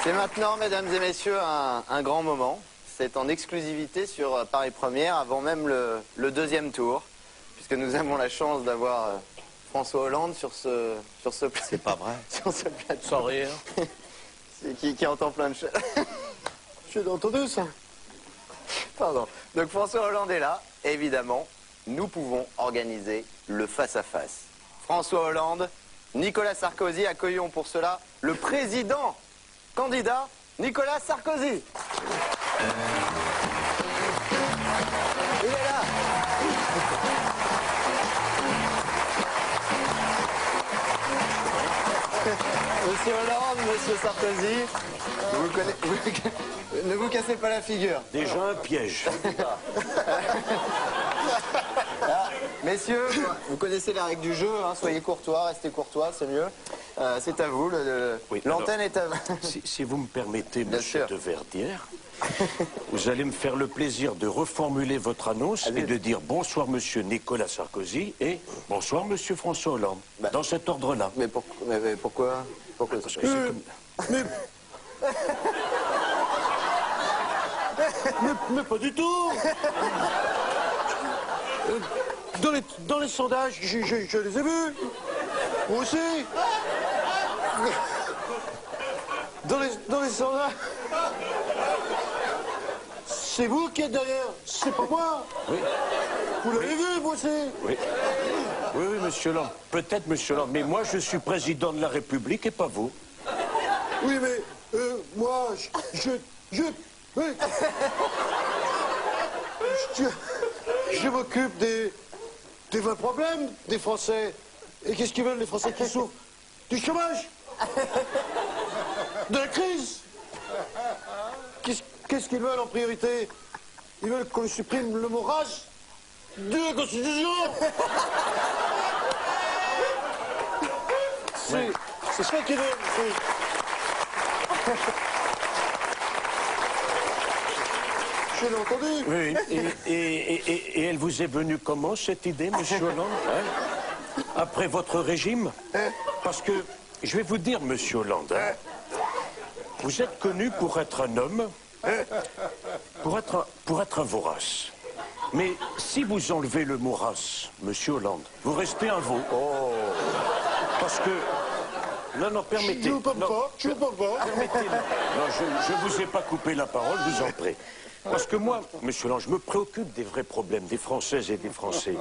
C'est maintenant, mesdames et messieurs, un grand moment. C'est en exclusivité sur Paris Première, avant même le deuxième tour, puisque nous avons la chance d'avoir François Hollande sur ce plateau. C'est pas vrai. Sur ce plateau. Sans rire. qui entend plein de choses. J'ai entendu ça. Pardon. Donc François Hollande est là. Évidemment, nous pouvons organiser le face-à-face. François Hollande, Nicolas Sarkozy, accueillons pour cela le président candidat Nicolas Sarkozy. Il est là. Monsieur Hollande, Monsieur Sarkozy, ne vous cassez pas la figure. Déjà un piège. Ah, messieurs, vous connaissez les règles du jeu, hein, soyez courtois, restez courtois, c'est mieux. C'est à vous, l'antenne est à vous. Si vous me permettez, Bien monsieur sûr. de Verdière, vous allez me faire le plaisir de reformuler votre annonce Allez. et de dire bonsoir monsieur Nicolas Sarkozy et bonsoir monsieur François Hollande, Bah. dans cet ordre-là. Mais pourquoi Parce que c'est comme... mais pas du tout. Dans les sondages, je les ai vus. Moi aussi. Dans les sondages. C'est vous qui êtes derrière, c'est pas moi. Oui. Vous l'avez vu, vous aussi. Oui. Oui, monsieur Hollande. Peut-être, monsieur Hollande, mais moi, je suis président de la République et pas vous. Oui, mais moi, oui. Je m'occupe des vrais problèmes des Français. Et qu'est-ce qu'ils veulent, les Français qui souffrent? Du chômage? De la crise? Qu'est-ce qu'ils veulent en priorité? Ils veulent qu'on supprime le mot race de la Constitution. C'est ça qu'ils veulent. Je l'ai entendu. Oui, et elle vous est venue comment, cette idée, monsieur Hollande, hein? Après votre régime? Parce que, je vais vous dire, monsieur Hollande, hein, vous êtes connu pour être un homme, pour être un vorace. Mais si vous enlevez le mot race, monsieur Hollande, vous restez un veau. Oh. Parce que... Non, permettez. Je ne peux pas. Permettez. Non, je vous ai pas coupé la parole, vous en prie. Parce que moi, monsieur Hollande, je me préoccupe des vrais problèmes des Françaises et des Français.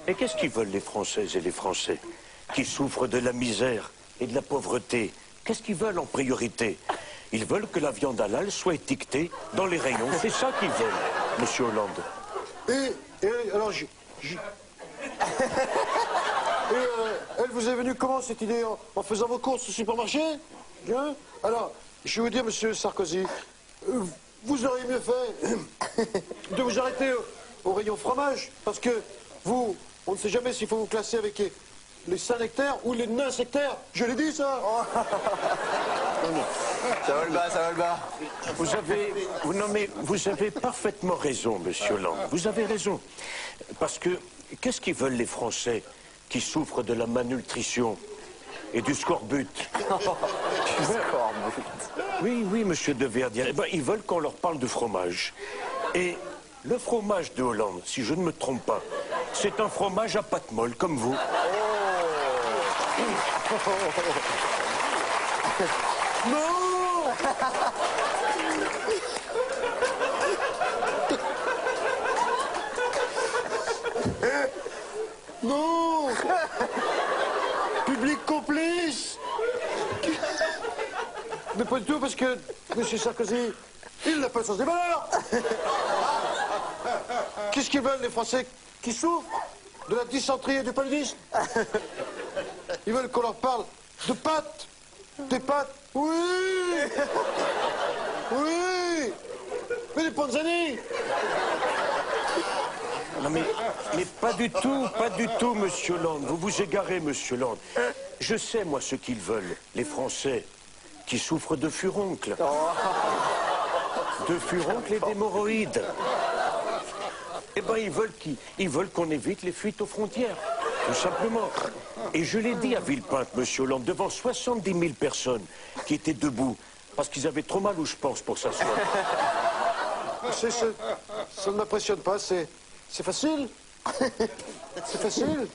Et qu'est-ce qu'ils veulent, les Françaises et les Français, qui souffrent de la misère et de la pauvreté? Qu'est-ce qu'ils veulent en priorité? Ils veulent que la viande halal soit étiquetée dans les rayons. C'est ça qu'ils veulent, monsieur Hollande. Et alors, elle vous est venue comment, cette idée, en faisant vos courses au supermarché? Hein? Alors, je vais vous dire, monsieur Sarkozy, vous auriez mieux fait de vous arrêter au rayon fromage, parce que vous, on ne sait jamais s'il faut vous classer avec les saint-nectaires ou les nains-sectaires. Je l'ai dit, ça. Ça va le bas, ça va le bas. Vous avez parfaitement raison, monsieur Hollande. Vous avez raison. Parce que, qu'est-ce qu'ils veulent, les Français qui souffrent de la malnutrition et du scorbut? Oui, monsieur de Verdière. Eh ben, ils veulent qu'on leur parle de fromage. Et le fromage de Hollande, si je ne me trompe pas, c'est un fromage à pâte molle, comme vous. Non. Non. Public complice. Mais pas du tout, parce que M. Sarkozy, il n'a pas le sens des valeurs. Qu'est-ce qu'ils veulent, les Français qui souffrent de la dysenterie et du paludisme? Ils veulent qu'on leur parle de pâtes. Des pâtes? Oui. Oui. Mais des panzani. Non mais pas du tout, monsieur Hollande. Vous vous égarez, monsieur Hollande. Je sais, moi, ce qu'ils veulent, les Français, qui souffrent de furoncles. De furoncles et d'hémorroïdes. Eh ben, ils veulent qu'on évite les fuites aux frontières, tout simplement. Et je l'ai dit à Villepinte, monsieur Hollande, devant 70 000 personnes qui étaient debout Parce qu'ils avaient trop mal où je pense pour s'asseoir. Ça ne m'impressionne pas, c'est facile. C'est facile.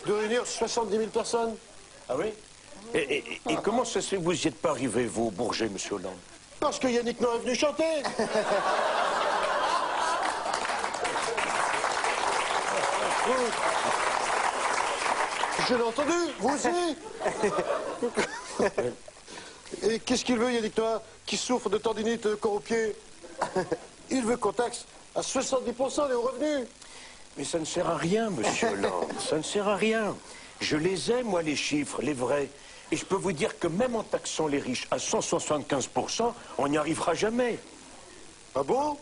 De réunir 70 000 personnes. Ah oui? Et comment ça se fait que vous n'y êtes pas arrivé, vous, au Bourget, monsieur Hollande? Parce que Yannick Noah est venu chanter. Je l'ai entendu, vous aussi. Et qu'est-ce qu'il veut, Yannick Noah, qui souffre de tendinite de corps au pied? Il veut qu'on taxe à 70% les hauts revenus. Mais ça ne sert à rien, monsieur Hollande. Ça ne sert à rien. Je les ai, moi, les chiffres, les vrais. Et je peux vous dire que même en taxant les riches à 175%, on n'y arrivera jamais. Ah bon?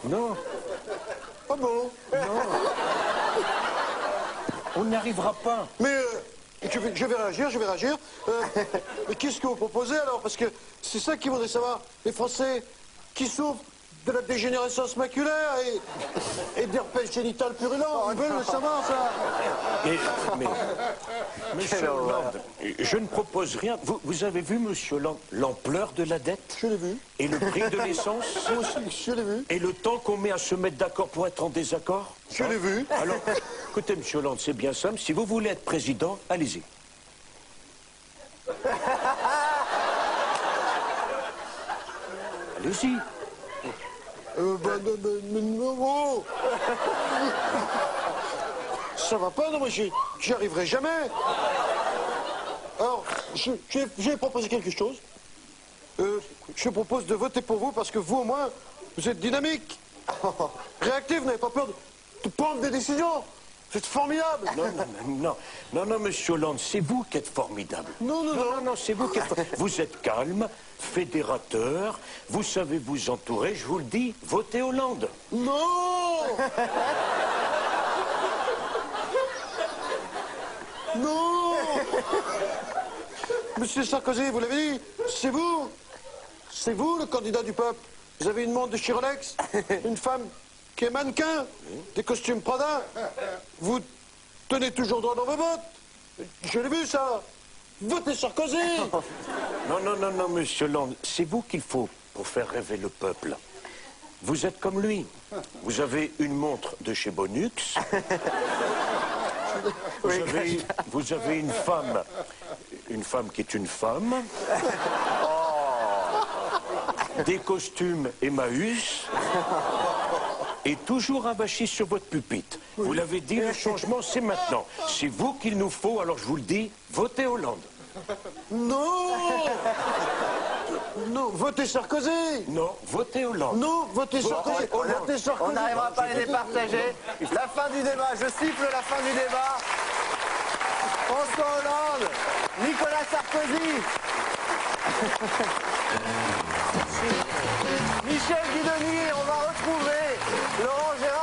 Non. Ah bon? Non. On n'y arrivera pas. Mais je vais réagir. Mais qu'est-ce que vous proposez alors? Parce que c'est ça qu'ils voudraient savoir. Les Français qui souffrent de la dégénérescence maculaire et d'herpès génital purulent. Ils veulent le savoir, ça. Mais monsieur Hollande, je ne propose rien. Vous avez vu, monsieur Hollande, l'ampleur de la dette? Je l'ai vu. Et le prix de l'essence? Moi aussi, je l'ai vu. Et le temps qu'on met à se mettre d'accord pour être en désaccord? Je l'ai vu. Alors, écoutez, monsieur Hollande, c'est bien simple. Si vous voulez être président, allez-y. Allez-y. Non. Ça va pas, non, moi j'y arriverai jamais. Alors, je vais proposer quelque chose. Je propose de voter pour vous parce que vous, au moins, vous êtes dynamique, réactif, vous n'avez pas peur de prendre des décisions. Vous êtes formidable. Non, monsieur Hollande, c'est vous qui êtes formidable. Non, c'est vous qui êtes formidable. Vous êtes calme, fédérateur, vous savez vous entourer, je vous le dis, votez Hollande. Non. Non. Monsieur Sarkozy, vous l'avez dit, c'est vous. C'est vous le candidat du peuple. Vous avez une montre de chez Rolex, une femme qui est mannequin, des costumes Prada. Vous tenez toujours droit dans vos bottes. Je l'ai vu, ça. Votez Sarkozy. Non, monsieur Hollande, c'est vous qu'il faut pour faire rêver le peuple. Vous êtes comme lui. Vous avez une montre de chez Bonux. Vous avez une femme qui est une femme. Des costumes Emmaüs. Et toujours avachi sur votre pupitre. Vous l'avez dit, le changement, c'est maintenant. C'est vous qu'il nous faut, alors je vous le dis, votez Hollande. Non. Non, votez Sarkozy. Non, votez Hollande. Non, votez Sarkozy. Votez Sarkozy. On n'arrivera pas à les départager. La fin du débat, je siffle la fin du débat. François Hollande, Nicolas Sarkozy, Michel Guidoni, on va retrouver Laurent Gérard.